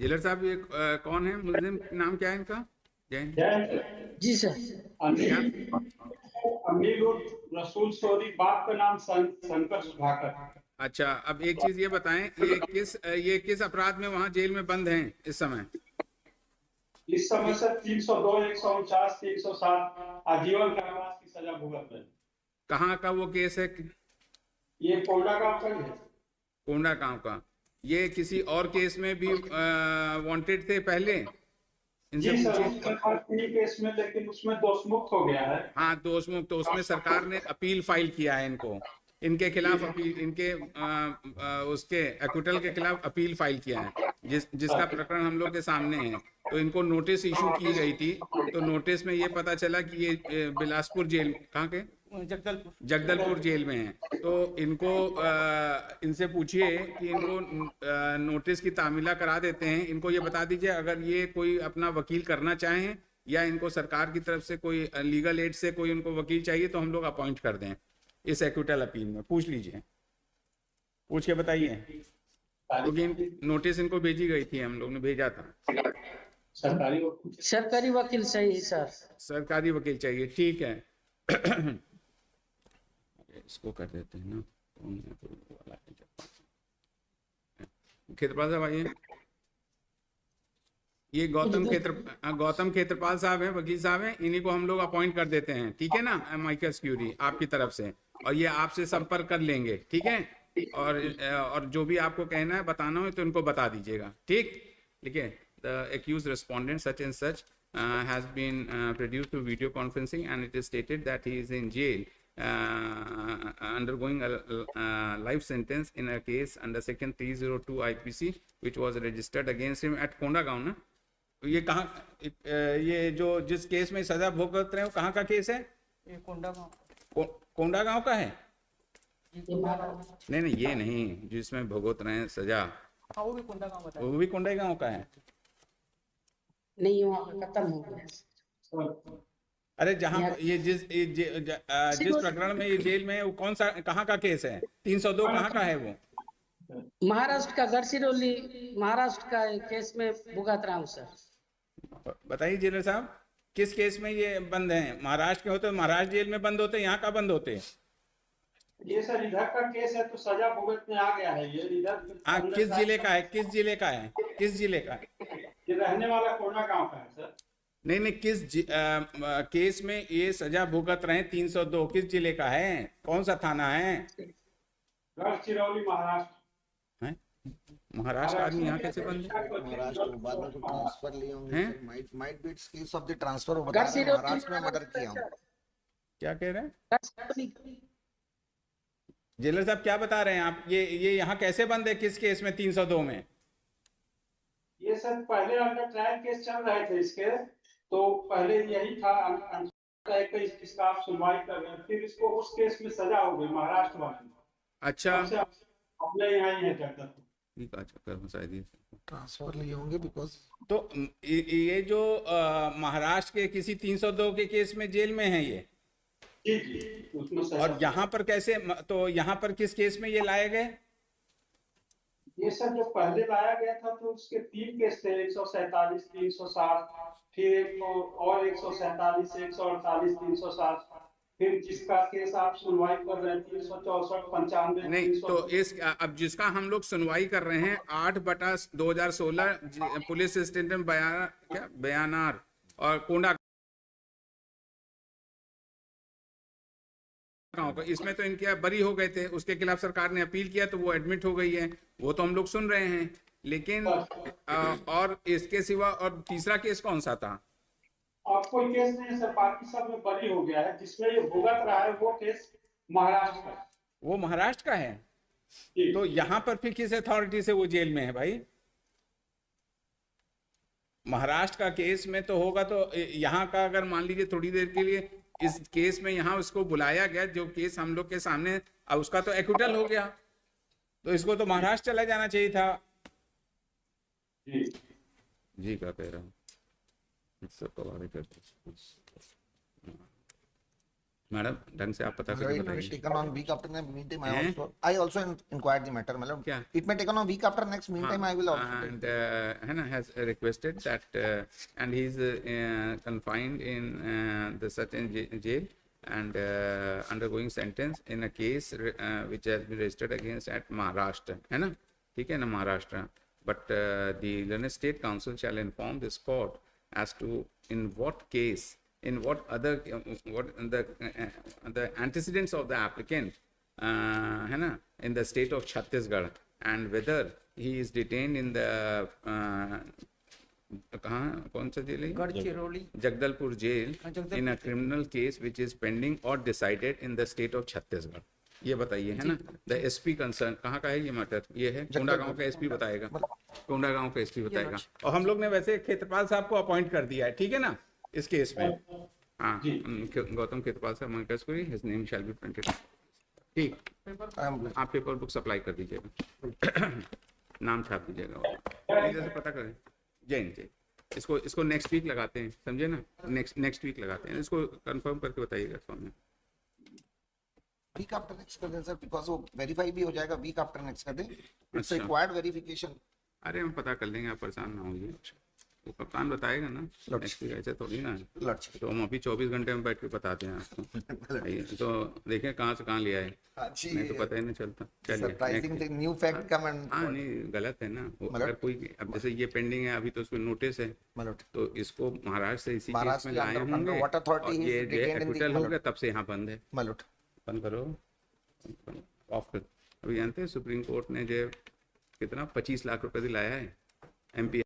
Jailer साहब ये कौन है मुल्जिम, नाम क्या है इनका? जैन? जी सर। क्या? अमीर उर्फ रसूल सोरी, बाप का नाम शंकर सुधाकर। अच्छा, अब एक चीज ये बताएं, ये किस अपराध में वहां जेल में बंद हैं इस समय? इस समय से 302, 149, 307 आजीवन कारावास की सजा भुगत रहे। कहाँ का वो केस है? ये कोंडा गांव का ही है। कोंडा गांव का। ये किसी और केस में भी वांटेड थे पहले? इनसे जी सर, पूछिए। उसमें था 3 केस में, लेकिन उसमें दोषमुक्त हो गया है। हाँ, दोषमुक्त। तो उसमें सरकार ने अपील फाइल किया है इनको, इनके खिलाफ अपील, इनके उसके एक्विटल के खिलाफ अपील फाइल किया है, जिसका प्रकरण हम लोग के सामने है। तो इनको नोटिस इशू की गई थी। तो नोटिस में ये पता चला कि ये बिलासपुर जेल, कहाँ के, जगदलपुर जेल में है। तो इनको इनसे पूछिए कि इनको नोटिस की तामीला करा देते हैं। इनको ये बता दीजिए अगर ये कोई अपना वकील करना चाहें, या इनको सरकार की तरफ से कोई लीगल एड से कोई उनको वकील चाहिए, तो हम लोग अपॉइंट कर दें इस एक्विटल अपील में। पूछ लीजिए, पूछ के बताइए, क्योंकि नोटिस इनको भेजी गई थी, हम लोग ने भेजा था। सरकारी वकील सही सर। सरकारी वकील चाहिए, ठीक है। इसको कर देते हैं ना, कौन है तो वाला है। खेत्रपाल साहब आइए। ये गौतम खेत्रपाल साहब हैं, वकील साहब हैं। इन्हीं को हम लोग अपॉइंट कर देते हैं, ठीक है ना, माइकस क्यूरी आपकी तरफ से। और ये आपसे संपर्क कर लेंगे, ठीक है। और जो भी आपको कहना है, बताना हो, तो इनको बता दीजिएगा, ठीक। लिखिए, the accused respondent such and such has been produced to video conferencing and it is stated that he is in jail undergoing a life sentence in a case under section 302 IPC which was registered against him at Kondagaon ना। तो ये कहाँ, ये जो जिस case में सजा भुगत रहे हैं, वो कहाँ का केस है? ये कोंडागांव। कोंडागांव का है? नहीं, ये नहीं, जिसमें भुगत रहे हैं सजा, हाँ वो भी कोंडागांव बताया। वो भी कोंडागांव का है। नहीं वहाँ खत्म हो गया। अरे जहाँ ये जिस प्रकरण में ये जेल में है, वो कौन सा, कहाँ का केस है? 302 कहाँ का है वो? महाराष्ट्र का गढ़चिरौली, महाराष्ट्र का केस में भुगत रहा हूँ सर। बताइए जेलर साहब, किस केस में ये बंद हैं? महाराष्ट्र के होते महाराष्ट्र जेल में बंद होते, यहाँ का बंद होते? ये सर इधर का केस है, तो सजा भुगतने आ गया है ये इधर। हाँ, किस जिले का है? किस जिले का है? किस जिले का? ये रहने वाला कोंडा गांव का है सर। नहीं, केस में ये सजा भुगत रहे हैं 302, किस जिले का है? कौन सा थाना है? गढ़चिरौली, महाराष्ट्र। हैं? महाराष्ट्र आदमी यहाँ कैसे बंद है? महाराष्ट्र बाद में कुछ ट्रांसफर लिए होंगे हैं? Sir. Might be case of the transfer, वो बता रहे हैं महाराष्ट्र में मर्डर किया हूं। क्या कह रहे हैं जेलर साहब, क्या बता रहे हैं आप? ये यहाँ कैसे बंद है, किस केस में 302 में? ये सर पहले अंडर ट्रायल केस चल रहे थे इसके, तो पहले यही था इसका आप सुनवाई कर रहे हैं, फिर इसको उस केस में सजा हो गई महाराष्ट्र वाले में। अच्छा, अपने यहाँ ही है जगदलपुर। ठीक है, चक्कर शायद ये ट्रांसफर लिए होंगे बिकॉज। तो ये जो महाराष्ट्र के किसी 302 के केस में जेल में है ये, जी जी, उसमें सजा। और यहाँ पर कैसे, तो यहाँ पर किस केस में ये लाए गए? ये सब जो पहले लाया गया था, तो उसके 3 केस थे, 147, 307, फिर और 147, 148, 307, फिर जिसका केस आप सुनवाई कर रहे हैं 364, 95, नहीं, तो अब जिसका हम लोग सुनवाई कर रहे हैं 8/2016 पुलिस स्टेशन बयानार और कोंडा गांव का, इसमें तो इनके बरी हो गए थे, उसके खिलाफ सरकार ने अपील किया, तो वो एडमिट हो गई है, वो तो हम लोग सुन रहे हैं। लेकिन और इसके सिवा और तीसरा केस कौन सा था? अब कोई केस नहीं सर, बाकी सब में बरी हो गया है। जिसमें ये भुगत रहा है वो केस महाराष्ट्र का। वो महाराष्ट्र का है? तो यहाँ पर फिर किस अथॉरिटी से वो जेल में है भाई? महाराष्ट्र का केस में तो होगा, तो यहाँ का अगर मान लीजिए थोड़ी देर के लिए इस केस में यहाँ उसको बुलाया गया, जो केस हम लोग के सामने, अब उसका तो एक्विटल हो गया, तो इसको तो महाराष्ट्र चला जाना चाहिए था। जी क्या कह रहा हूँ, मैडम ढंग से आप पता मतलब करके it may बताइए taken on week after next meantime हैं? I also inquired the matter मतलब क्या? it may taken on week after next meantime I will also take. and Hannah has requested that and he's confined in the certain jail and undergoing sentence in a case which has been registered against at Maharashtra है ना ठीक है ना Maharashtra but the Learned State Council shall inform this court as to in what case in what other what the antecedents of the applicant है ना in the state of Chhattisgarh and whether he is detained in the कहाँ कौन सा jail है Gadchiroli Jagdalpur jail in a criminal case which is pending or decided in the state of Chhattisgarh ये बताइए है ना द एसपी कंसर्न कहाँ का है ये मैटर ये है कोंडागांव का एसपी बताएगा कोंडागांव का एसपी बताएगा और हम लोग ने वैसे क्षेत्रपाल साहब को अपॉइंट कर दिया है ठीक है ना इस केस में हाँ गौतम क्षेत्रपाल साहब मॉनिटर्स को his name shall be printed ठीक आप पेपर बुक सप्लाई कर दीजिएगा नाम छाप दीजिएगा इधर से पता करें जैन जैन इसको नेक्स्ट वीक लगाते हैं समझे ना नेक्स्ट वीक लगाते हैं इसको कंफर्म करके बताइएगा स्वामी वीक आफ्टर नेक्स्ट कर दें सर बिकॉज वो वेरीफाई भी हो जाएगा वीक आफ्टर नेक्स्ट कर दें इट्स अच्छा। रिक्वायर्ड वेरिफिकेशन अरे हम पता कर लेंगे आप परेशान ना होइए वो कप्तान बताएगा ना नेक्स्ट वीक ऐसे थोड़ी ना है लट्स तो हम अभी 24 घंटे में बैठ के बताते हैं आपको आइए, तो देखें कहाँ से कहाँ लिया है अच्छी नहीं तो पता ही नहीं चलता चलिए surprising thing new fact come and हाँ नहीं गलत है ना वो अगर कोई अब जैसे ये पेंडिंग है अभी तो उसको नोटिस है मलट तो इसको महाराष्ट्र से इसी केस महाराष्ट्र में के लाए अंदर होंगे under what authority और he is ये detained in the एक्विटल हो गया तब से यहाँ बंद है मलट बंद करो ऑफ कर अभी जानते हैं सुप्रीम कोर्ट ने जो कितना 25 लाख रुपए दिलाया है एमपी